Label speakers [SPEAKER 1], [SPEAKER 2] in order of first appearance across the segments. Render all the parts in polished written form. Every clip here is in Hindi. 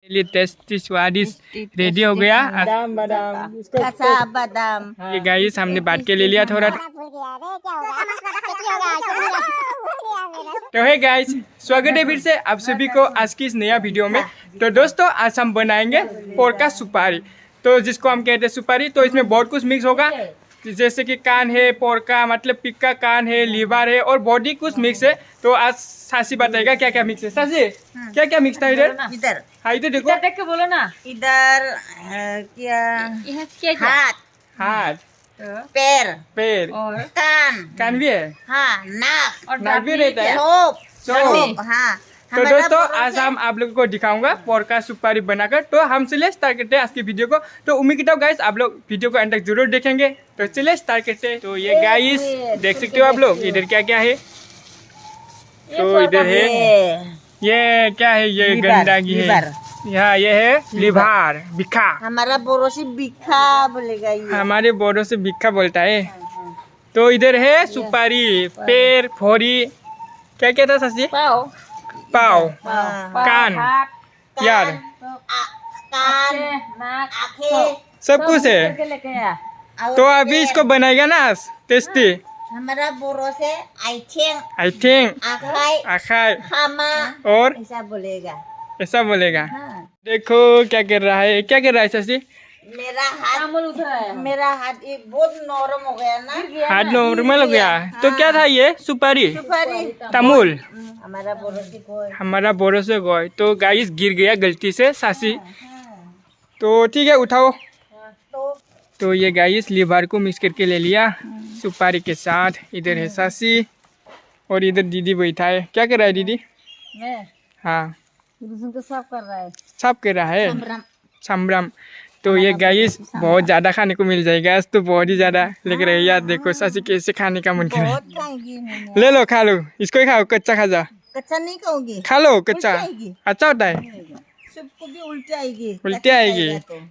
[SPEAKER 1] लिए टेस्टी स्वादिष्ट रेडी हो गया। बादाम बादाम
[SPEAKER 2] कच्चा बादाम।
[SPEAKER 1] ये गाइस हमने बांट के ले लिया थोड़ा। तो है गाइस, स्वागत है फिर से आप सभी को आज की इस नया वीडियो में। तो दोस्तों आज हम बनाएंगे पोर्क का सुपारी, तो जिसको हम कहते हैं सुपारी। तो इसमें बहुत कुछ मिक्स होगा, जैसे कि कान है पोर्क का, मतलब पिग का कान है, लीवर है और बॉडी कुछ मिक्स है। तो आज सासी बताएगा क्या क्या मिक्स है। सासी क्या क्या मिक्स था इधर?
[SPEAKER 2] इधर
[SPEAKER 1] हाँ इधर देखो,
[SPEAKER 3] देख के बोलो ना।
[SPEAKER 2] इधर क्या हाथ,
[SPEAKER 1] हाथ,
[SPEAKER 2] पैर,
[SPEAKER 1] पैर,
[SPEAKER 3] और
[SPEAKER 2] कान
[SPEAKER 1] भी है,
[SPEAKER 2] हाँ, नाक,
[SPEAKER 3] और
[SPEAKER 1] नाक भी रहता है।
[SPEAKER 2] सोप, हाँ।
[SPEAKER 1] तो दोस्तों आज हम आप लोगों को दिखाऊंगा पोर्क का सुपारी बनाकर। तो हम चलिए स्टार्ट करते हैं आज की वीडियो को। तो उम्मीद करता हूँ गाइस आप लोग वीडियो को अंत तक जरूर देखेंगे। तो चलिए स्टार्ट करते हैं। तो ये गाइस देख सकते हो आप लोग इधर क्या क्या है। तो इधर है ये क्या है, ये गंदगी है। यहाँ ये है लिभार, बिखा।
[SPEAKER 2] हमारा बोरो से बिखा बोलेगा ये।
[SPEAKER 1] हमारे बोरो से बिखा बोलता है। तो इधर है सुपारी, पैर, फोड़ी, क्या क्या था सची?
[SPEAKER 3] पाव,
[SPEAKER 1] पाव,
[SPEAKER 2] हाँ।
[SPEAKER 1] कान, यार
[SPEAKER 2] कान,
[SPEAKER 3] नाक,
[SPEAKER 2] आँखें,
[SPEAKER 1] सब कुछ है।
[SPEAKER 3] करके लेके आ।
[SPEAKER 2] और
[SPEAKER 1] तो अभी इसको बनाएगा ना टेस्टी।
[SPEAKER 2] हमारा बोरो से आइथेंग,
[SPEAKER 1] आई थिंक
[SPEAKER 2] आखाई,
[SPEAKER 1] आखाई
[SPEAKER 2] खामा
[SPEAKER 1] और
[SPEAKER 2] ऐसा बोलेगा।
[SPEAKER 1] ऐसा बोलेगा।
[SPEAKER 2] हाँ।
[SPEAKER 1] देखो क्या कर रहा है, क्या कर रहा है शशि?
[SPEAKER 2] मेरा हाथ,
[SPEAKER 3] अमूल उधर आया।
[SPEAKER 2] मेरा हाथ ये बहुत नरम हो गया ना।
[SPEAKER 1] हाथ नॉर्मल हो गया। तो क्या था ये? सुपारी,
[SPEAKER 2] सुपारी
[SPEAKER 1] तमुल।
[SPEAKER 2] हमारा बोरो से कोई।
[SPEAKER 1] हमारा बोरो से गोय। तो गाइस गिर गया गलती से शशि। तो ठीक है उठाओ। तो ये गाइस लीवर को मिक्स करके ले लिया सुपारी के साथ। इधर है शशि और इधर दीदी बैठा है। क्या कर रहा है दीदी?
[SPEAKER 3] मैं
[SPEAKER 1] हाँ
[SPEAKER 3] रुसन को साफ कर रहा है।
[SPEAKER 1] सब कर रहा है, संभ्रम। तो ये गाइस बहुत ज्यादा खाने को मिल जाएगा आज, तो बहुत ही ज्यादा लेकर रही यार। देखो शशि कैसे खाने का मन कर रहा
[SPEAKER 2] बहुत
[SPEAKER 1] है।
[SPEAKER 2] खाएंगी मैंने।
[SPEAKER 1] ले लो खा लो, इसको ही खाओ, कच्चा खा जा।
[SPEAKER 2] कच्चा नहीं खाऊंगी,
[SPEAKER 1] खा लो कच्चा,
[SPEAKER 2] आएगी।
[SPEAKER 1] अच्छा होता है।
[SPEAKER 2] सबको भी उल्टी आएगी,
[SPEAKER 1] उल्टी
[SPEAKER 2] कच्चा
[SPEAKER 1] आएगी।
[SPEAKER 2] खाएगा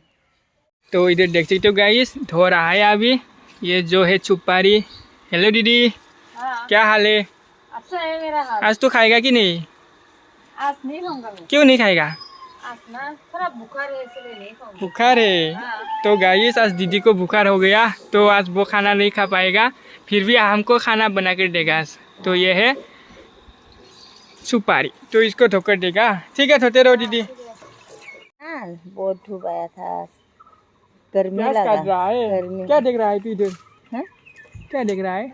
[SPEAKER 1] तो इधर देख सकते हो गाइस धो रहा है अभी ये जो है सुपारी। हेलो दीदी,
[SPEAKER 3] हाँ,
[SPEAKER 1] क्या हाल है?
[SPEAKER 3] अच्छा है मेरा हाथ।
[SPEAKER 1] आज तो खाएगा कि नहीं?
[SPEAKER 3] आज नहीं खाऊंगा मैं।
[SPEAKER 1] क्यों नहीं खाएगा?
[SPEAKER 3] आज ना थोड़ा बुखार है इसलिए नहीं खाऊंगा।
[SPEAKER 1] बुखार है।
[SPEAKER 3] हाँ।
[SPEAKER 1] तो गाइस आज दीदी को बुखार हो गया, तो आज वो खाना नहीं खा पाएगा, फिर भी हमको खाना बना कर देगा आज। तो ये है सुपारी, तो इसको धोकर देगा। ठीक है धोते रहो दीदी।
[SPEAKER 2] हाँ, बहुत धूप आया था, गर्मी
[SPEAKER 1] प्याज
[SPEAKER 2] लगा।
[SPEAKER 1] काट रहा है।
[SPEAKER 2] गर्मी।
[SPEAKER 1] क्या देख रहा है तू इधर?
[SPEAKER 2] हाँ?
[SPEAKER 1] क्या देख रहा है?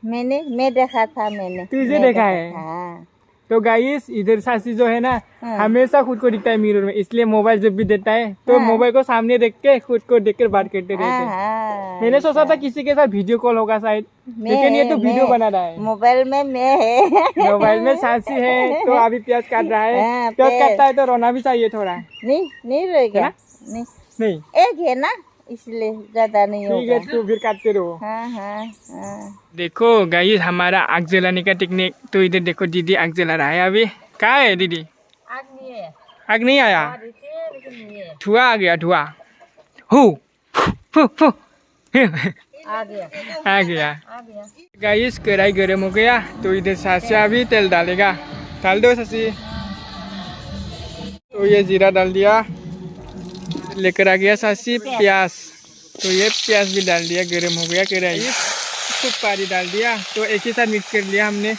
[SPEAKER 2] मैं देखा था, मैंने
[SPEAKER 1] तुझे
[SPEAKER 2] मैं
[SPEAKER 1] देखा है?
[SPEAKER 2] हाँ।
[SPEAKER 1] तो गाइस इधर सासी जो है ना
[SPEAKER 2] हाँ।
[SPEAKER 1] हमेशा खुद को दिखता है मिरर में, इसलिए मोबाइल जब भी देता है तो
[SPEAKER 2] हाँ।
[SPEAKER 1] मोबाइल को सामने देख के खुद को देखकर बात करते रहते हैं।
[SPEAKER 2] हाँ,
[SPEAKER 1] मैंने सोचा था किसी के साथ वीडियो कॉल होगा शायद, लेकिन ये तो वीडियो बना रहा है।
[SPEAKER 2] मोबाइल में मैं है।
[SPEAKER 1] मोबाइल में सासी है तो अभी प्याज काट रहा है।
[SPEAKER 2] हाँ,
[SPEAKER 1] प्याज
[SPEAKER 2] प्याज।
[SPEAKER 1] काटता है तो रोना भी चाहिए थोड़ा।
[SPEAKER 2] नहीं रहेगा,
[SPEAKER 1] है
[SPEAKER 2] नहीं
[SPEAKER 1] नहीं
[SPEAKER 2] एक है ना, इसलिए ज्यादा नहीं
[SPEAKER 1] ठीक है,
[SPEAKER 2] होगा।
[SPEAKER 1] तू फिर काटते रहो।
[SPEAKER 2] हाँ हाँ हाँ।
[SPEAKER 1] देखो गाइस हमारा आग जलाने का टेक्निक। तो इधर देखो दीदी आग जला रहा है अभी। कहाँ है दीदी?
[SPEAKER 3] आग नहीं है।
[SPEAKER 1] आग नहीं आया,
[SPEAKER 3] आ रही थी लेकिन नहीं है।
[SPEAKER 1] धुआं आ गया, धुआं। हु फु फु
[SPEAKER 3] आ गया,
[SPEAKER 1] आ गया।
[SPEAKER 3] आ गया।
[SPEAKER 1] गाइस कढ़ाई गर्म हो गया, तो इधर सासी अभी तेल डालेगा। डाल दो सासी। तो ये जीरा डाल दिया, लेकर आ गया सासी प्याज। तो ये प्याज भी डाल दिया, गर्म हो गया कढ़ाई। सुपारी डाल दिया, तो एक ही साथ मिक्स कर लिया हमने।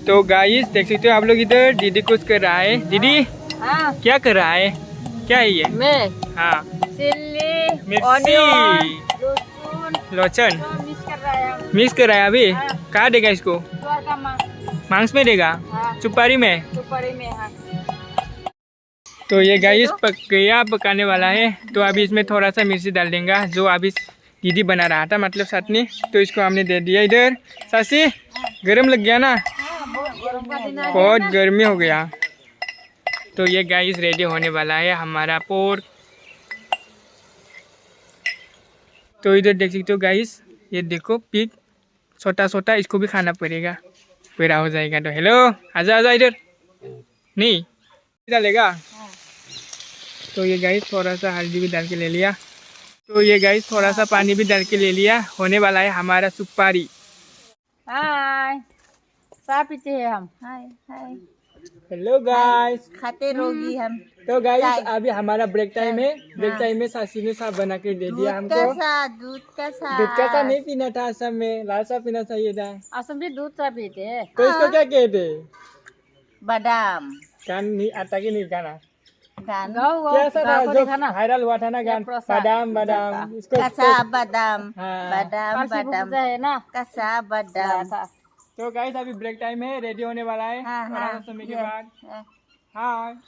[SPEAKER 1] तो गाइस देख सकते हो आप लोग इधर दीदी कुछ कर रहा है। दीदी
[SPEAKER 3] हाँ,
[SPEAKER 1] क्या कर रहा है? क्या है ये?
[SPEAKER 3] मैं
[SPEAKER 1] हाँ
[SPEAKER 3] चिल्ली,
[SPEAKER 1] मिर्ची,
[SPEAKER 3] ऑनियन, लहसुन
[SPEAKER 1] लोचन
[SPEAKER 3] सब मिक्स कर रहा है।
[SPEAKER 1] मिक्स कर रहा है अभी।
[SPEAKER 3] हाँ।
[SPEAKER 1] कहाँ देगा इसको?
[SPEAKER 3] ज्वार का
[SPEAKER 1] मांस में देगा,
[SPEAKER 3] हाँ,
[SPEAKER 1] सुपारी में।
[SPEAKER 3] सुपारी में। हाँ,
[SPEAKER 1] तो ये गाइस पक गया, पकाने वाला है। तो अभी इसमें थोड़ा सा मिर्ची डाल देंगे, जो अभी दीदी बना रहा था मतलब चटनी। तो इसको हमने दे दिया इधर। सासी गरम लग गया ना,
[SPEAKER 3] गरम का दिन है।
[SPEAKER 1] बहुत गर्मी हो गया। तो ये गाइस रेडी होने वाला है हमारा पोर्क। तो इधर देख सकते हो गाइस, ये देखो पिग छोटा छोटा, इसको भी खाना पड़ेगा, पूरा हो जाएगा। तो हेलो आजा आजा इधर, नहीं डालेगा। तो ये गाइस थोड़ा सा हल्दी भी डाल के ले लिया। तो ये गाइस थोड़ा सा पानी भी डाल के ले लिया। होने वाला है हमारा सुपारी।
[SPEAKER 3] हाय, चाय पीते हैं हम।
[SPEAKER 2] हाय हाय
[SPEAKER 1] हेलो गाइस।
[SPEAKER 2] खाते रहोगी हम।
[SPEAKER 1] तो गाइस
[SPEAKER 2] चाय।
[SPEAKER 1] अभी हमारा ब्रेक टाइम है। ब्रेक
[SPEAKER 2] हाँ।
[SPEAKER 1] टाइम में सासी ने साथ बना के दे दिया
[SPEAKER 2] दूध का
[SPEAKER 1] हमको।
[SPEAKER 2] साथ, दूध का साथ।
[SPEAKER 1] दूध का साथ नहीं पीना था, असम में लाल सा पीना चाहिए था।
[SPEAKER 3] असम भी दूध चाय पीते हैं।
[SPEAKER 1] तो इसको क्या कहते?
[SPEAKER 2] बादाम
[SPEAKER 1] कान नहीं आता कि नहीं गाना?
[SPEAKER 2] गान
[SPEAKER 3] गाओ गाओ
[SPEAKER 1] कैसा था
[SPEAKER 3] गाओ को
[SPEAKER 1] जो
[SPEAKER 3] दिखाना।
[SPEAKER 1] वायरल हुआ था ना गान?
[SPEAKER 3] प्रसाद।
[SPEAKER 1] बादाम बादाम इसको
[SPEAKER 2] कसा बादाम
[SPEAKER 1] हाँ।
[SPEAKER 2] बादाम
[SPEAKER 3] काशी
[SPEAKER 2] बादाम
[SPEAKER 3] पूछता है ना।
[SPEAKER 2] कसा बादाम।
[SPEAKER 1] तो गाइस अभी ब्रेक टाइम है, रेडी होने वाला है
[SPEAKER 2] हाँ,
[SPEAKER 1] थोड़ा
[SPEAKER 2] हाँ,
[SPEAKER 1] सा समय के
[SPEAKER 2] ये,
[SPEAKER 1] बाद।
[SPEAKER 2] हाँ।
[SPEAKER 1] हाँ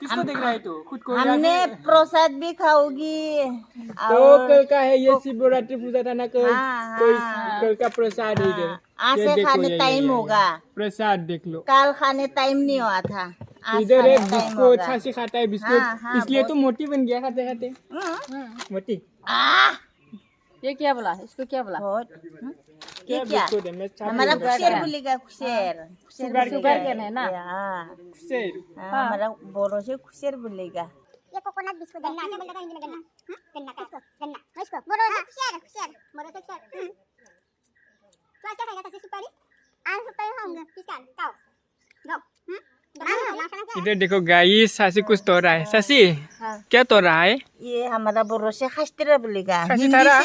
[SPEAKER 1] किसको देख रहा है तू? खुद को या
[SPEAKER 2] हमने
[SPEAKER 1] फिर-
[SPEAKER 2] प्रसाद भी खाओगी
[SPEAKER 1] तो
[SPEAKER 2] और
[SPEAKER 1] कल का है ये शिवरात्रि पूजा था ना कल।
[SPEAKER 2] हाँ,
[SPEAKER 1] तो
[SPEAKER 2] हाँ।
[SPEAKER 1] कल का प्रसाद है इधर।
[SPEAKER 2] आज
[SPEAKER 1] ये
[SPEAKER 2] से
[SPEAKER 1] देखो,
[SPEAKER 2] खाने
[SPEAKER 1] ये
[SPEAKER 2] टाइम होगा।
[SPEAKER 1] प्रसाद देख लो।
[SPEAKER 2] कल खाने टाइम नहीं हुआ था, आज
[SPEAKER 1] इधर
[SPEAKER 2] खाने
[SPEAKER 1] एक
[SPEAKER 2] टाइम
[SPEAKER 1] बिस्कुट
[SPEAKER 2] होगा।
[SPEAKER 1] छाछी खाता है बिस्कुट।
[SPEAKER 2] हाँ, हाँ,
[SPEAKER 1] इसलिए
[SPEAKER 2] बहुत-
[SPEAKER 1] तो मोटी बन गया खाते खाते। मोटी
[SPEAKER 3] ये क्या बोला? इसको क्या बोला?
[SPEAKER 2] बहुत ये
[SPEAKER 1] क्या
[SPEAKER 2] क्या
[SPEAKER 1] बिस्कुट है? मैं छाछी
[SPEAKER 2] हमारा
[SPEAKER 1] बन गया।
[SPEAKER 2] खुशेर बोलेगा खुशेर
[SPEAKER 1] शुगर
[SPEAKER 3] शुगर केन है ना।
[SPEAKER 2] हाँ
[SPEAKER 1] शेर।
[SPEAKER 2] हाँ, हमारा बोलो से खुशेर बोलेगा।
[SPEAKER 4] ये कोकोनट बिस्कुट गन्ना क्या बोलता है हिंदी में गन्ना? हाँ? गन्ना का गन्ना इसको बोलो शेर शेर बोलो तो शेर। तो आज क्या खाएगा सच्ची सुपारी? आज सुपारी खाऊंगा किसका काओ दो
[SPEAKER 1] इधर देखो गाइस, सासी कुछ तोड़ रहा है। सासी
[SPEAKER 2] हाँ।
[SPEAKER 1] क्या तोड़ रहा है?
[SPEAKER 2] ये हमारा बोलो से खस्तिरा बोलेगा।
[SPEAKER 1] खस्ती थारा?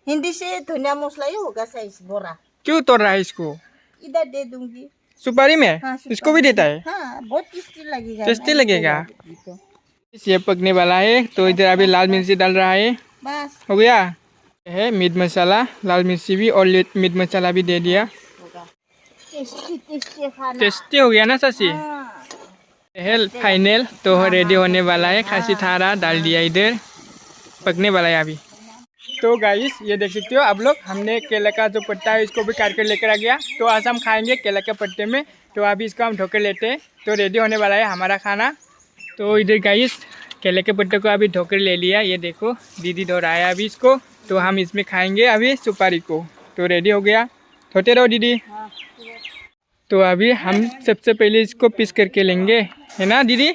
[SPEAKER 2] हिंदी से धनिया मसला ही होगा साइज बोरा।
[SPEAKER 1] क्यों तोड़ रहा है इसको?
[SPEAKER 2] इधर दे दूंगी।
[SPEAKER 1] सुपारी में?
[SPEAKER 2] हाँ,
[SPEAKER 1] इसको भी देता है?
[SPEAKER 2] हाँ बहुत टेस्टी लगेगा।
[SPEAKER 1] टेस्टी
[SPEAKER 2] मैं
[SPEAKER 1] लगेगा?
[SPEAKER 2] तो।
[SPEAKER 1] ये पकने वाला है, तो इधर अभी लाल मिर्ची डाल रहा है।
[SPEAKER 2] बस
[SPEAKER 1] हो गया है मीट मसाला, लाल मिर्ची भी और मीट मसाला भी दे दिया।
[SPEAKER 2] होगा टेस्टी टेस्टी खाना।
[SPEAKER 1] टेस्टी हो गया ना सासी?
[SPEAKER 2] हाँ।
[SPEAKER 1] है फाइनल तो रेडी होने वाला है। खासी थारा डाल दिया, इधर पकने वाला है अभी। तो गाइस ये देख सकते हो आप लोग, हमने केला का जो पत्ता है इसको भी काट कर लेकर आ गया। तो आज हम खाएंगे केला के पत्ते में। तो अभी इसको हम ढोकर लेते हैं, तो रेडी होने वाला है हमारा खाना। तो इधर गाइस केले के पत्ते को अभी ढोकर ले लिया, ये देखो दीदी धो रहा है अभी इसको। तो हम इसमें खाएंगे अभी सुपारी को। तो रेडी हो गया, धोते रहो दीदी। तो अभी हम सबसे पहले इसको पीस करके लेंगे, है ना दीदी?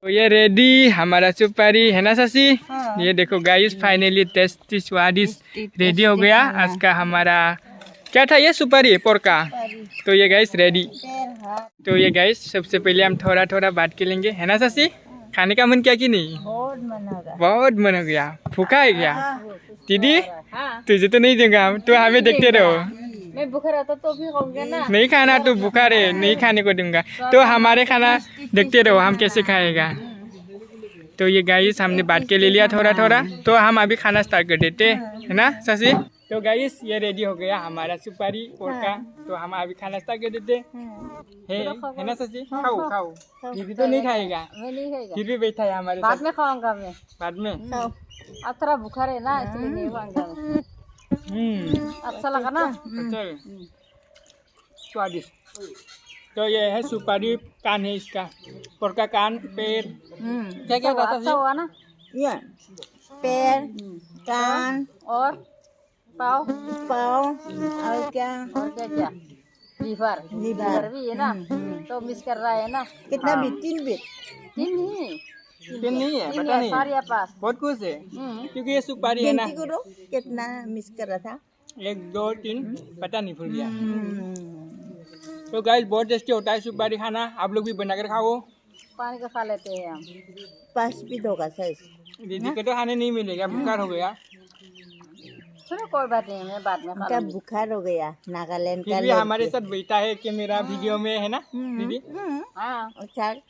[SPEAKER 1] तो ये रेडी हमारा सुपारी, है ना सासी?
[SPEAKER 2] हाँ।
[SPEAKER 1] ये देखो गाइस फाइनली टेस्टी स्वादिष्ट रेडी हो गया आज का हमारा। क्या था ये? सुपारी पोरका। तो ये गाइस रेडी। तो ये गाइस सबसे पहले हम थोड़ा थोड़ा बांट के लेंगे, है ना सासी? खाने का मन क्या कि नहीं?
[SPEAKER 2] बहुत मन होगा।
[SPEAKER 1] बहुत मन हो गया। भूखा है क्या दीदी?
[SPEAKER 3] हाँ
[SPEAKER 1] तुझे तो नहीं दूंगा हम, तो हमें देखते रहो।
[SPEAKER 3] मैं भूखा रहता तो भी खाऊंगा ना।
[SPEAKER 1] नहीं खाना तो भूखा रहे, नहीं खाने को दूंगा। तो हमारे खाना देखते रहो हम कैसे खाएगा। तो ये गाइस हमने बांट के ले लिया थोड़ा थोड़ा। तो हम अभी खाना स्टार्ट कर देते हैं, है ना सासी? तो गाइस ये रेडी हो गया हमारा सुपारी पोरका। तो हम अभी खाना स्टार्ट कर देते है ना सासी? खाओ खाओ। दीदी तो नहीं खाएगा,
[SPEAKER 3] मैं नहीं खाएगा,
[SPEAKER 1] फिर भी बैठा है हमारे
[SPEAKER 3] बाद
[SPEAKER 1] साथ।
[SPEAKER 3] में खाऊंगा मैं।
[SPEAKER 1] बाद में
[SPEAKER 3] अब थोड़ा भूखा रहे ना इसलिए नहीं खाऊंगा मैं। अच्छा लगा ना?
[SPEAKER 1] चल स्वादिष्ट। तो ये है सुपारी कान है इसका, पोरका कान पेड़। क्या क्या होता
[SPEAKER 3] अच्छा हुआ ना?
[SPEAKER 2] ये पैर कान
[SPEAKER 3] और पाव
[SPEAKER 2] पाँव और क्या
[SPEAKER 3] और क्या क्या? लीवर लीवर भी है ना? तो मिस कर रहा है ना?
[SPEAKER 2] कितना भी 3 बिट।
[SPEAKER 3] तीन नहीं,
[SPEAKER 1] पेड़ नहीं है,
[SPEAKER 3] तीन
[SPEAKER 1] पता
[SPEAKER 3] है
[SPEAKER 1] नहीं,
[SPEAKER 3] सारे पास।
[SPEAKER 1] बहुत कुछ है
[SPEAKER 3] हम्म।
[SPEAKER 1] क्योंकि ये सुपारी है ना।
[SPEAKER 2] गिनती करो कितना मिस कर रहा था।
[SPEAKER 1] 1 2 3 पता नहीं, भूल गया। तो गाइस बहुत टेस्टी होता है सुपारी खाना, आप लोग भी बनाकर खाओ।
[SPEAKER 3] पानी का खा लेते हैं हम।
[SPEAKER 2] 5 बिट होगा साइज।
[SPEAKER 1] दीदी को तो खाने नहीं मिलेगा, बुखार हो गया।
[SPEAKER 3] चलो कोई बात नहीं, मैं बाद में खा
[SPEAKER 2] उनका
[SPEAKER 3] लूंगी।
[SPEAKER 2] बुखार हो गया नागालैंड का
[SPEAKER 1] फिर भी
[SPEAKER 2] लोग
[SPEAKER 1] हमारे
[SPEAKER 2] के।
[SPEAKER 1] साथ बैठा है कि मेरा वीडियो में, है ना दीदी?
[SPEAKER 3] हाँ
[SPEAKER 2] अच्छा
[SPEAKER 4] तो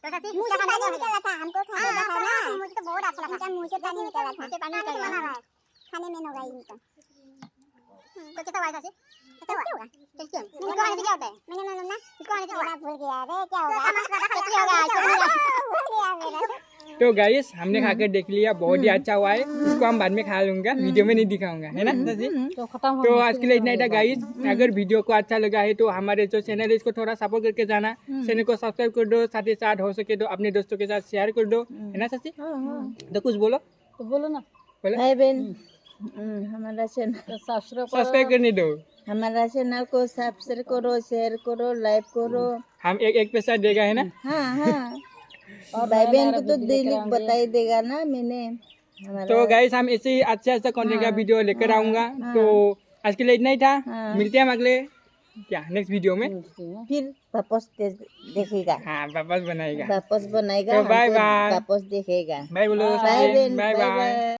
[SPEAKER 4] सच्ची मुझे पानी निकल रहा था, हमको खाने का है ना, मुझे तो बहुत अच्छा लगा। मुंह से पानी निकल रहा था, मुझे पानी निकल रहा है। खाने में होगा इनका। तो कितना हुआ सच्ची? कितना होगा? टेस्टी इसको आने से क्या होता है? मैंने मालूम ना, इसको आने से होगा। भूल गया रे, क्या होगा? टेस्टी होगा, भूल गया मेरा।
[SPEAKER 1] तो गाइस हमने खाकर देख लिया, बहुत ही अच्छा हुआ है। इसको हम बाद में खा लूंगा, वीडियो में नहीं दिखाऊंगा, है ना सची?
[SPEAKER 3] तो खत्म हो
[SPEAKER 1] तो
[SPEAKER 3] गया।
[SPEAKER 1] आज के लिए इतना ही था गाइस। अगर वीडियो को अच्छा लगा है तो हमारे जो चैनल है इसको थोड़ा सपोर्ट करके जाना। चैनल को सब्सक्राइब कर दो, साथ ही साथ हो सके तो अपने दोस्तों के साथ शेयर कर दो, है ना सची? तो कुछ बोलो,
[SPEAKER 3] तो बोलो ना,
[SPEAKER 1] बोलो।
[SPEAKER 2] भाई बहन हमारा चैनल
[SPEAKER 3] तो सब्सक्राइब करो।
[SPEAKER 1] सब्सक्राइब करने दो।
[SPEAKER 2] हमारा चैनल को सब्सक्राइब करो, शेयर करो, लाइक करो।
[SPEAKER 1] हम एक पैसा देगा, है ना?
[SPEAKER 2] हाँ हाँ और भाई बहन को तो डेली बताई देगा ना मैंने। हमारा
[SPEAKER 1] तो गाइस हम ऐसे ही अच्छा अच्छा कंटेंट का वीडियो लेकर आऊंगा। तो आज के लिए इतना ही था।
[SPEAKER 2] हाँ।
[SPEAKER 1] मिलते हैं हम अगले क्या नेक्स्ट वीडियो में।
[SPEAKER 2] फिर वापस देखेगा,
[SPEAKER 1] हाँ वापस बनाएगा।
[SPEAKER 2] वापस बनाएगा,
[SPEAKER 1] तो बाय
[SPEAKER 2] हमको
[SPEAKER 1] बाय।
[SPEAKER 2] वापस देखेगा।
[SPEAKER 1] बाय बोलो
[SPEAKER 2] बाय बहन,
[SPEAKER 1] बाय
[SPEAKER 2] बाय
[SPEAKER 1] बाय।
[SPEAKER 2] बाय।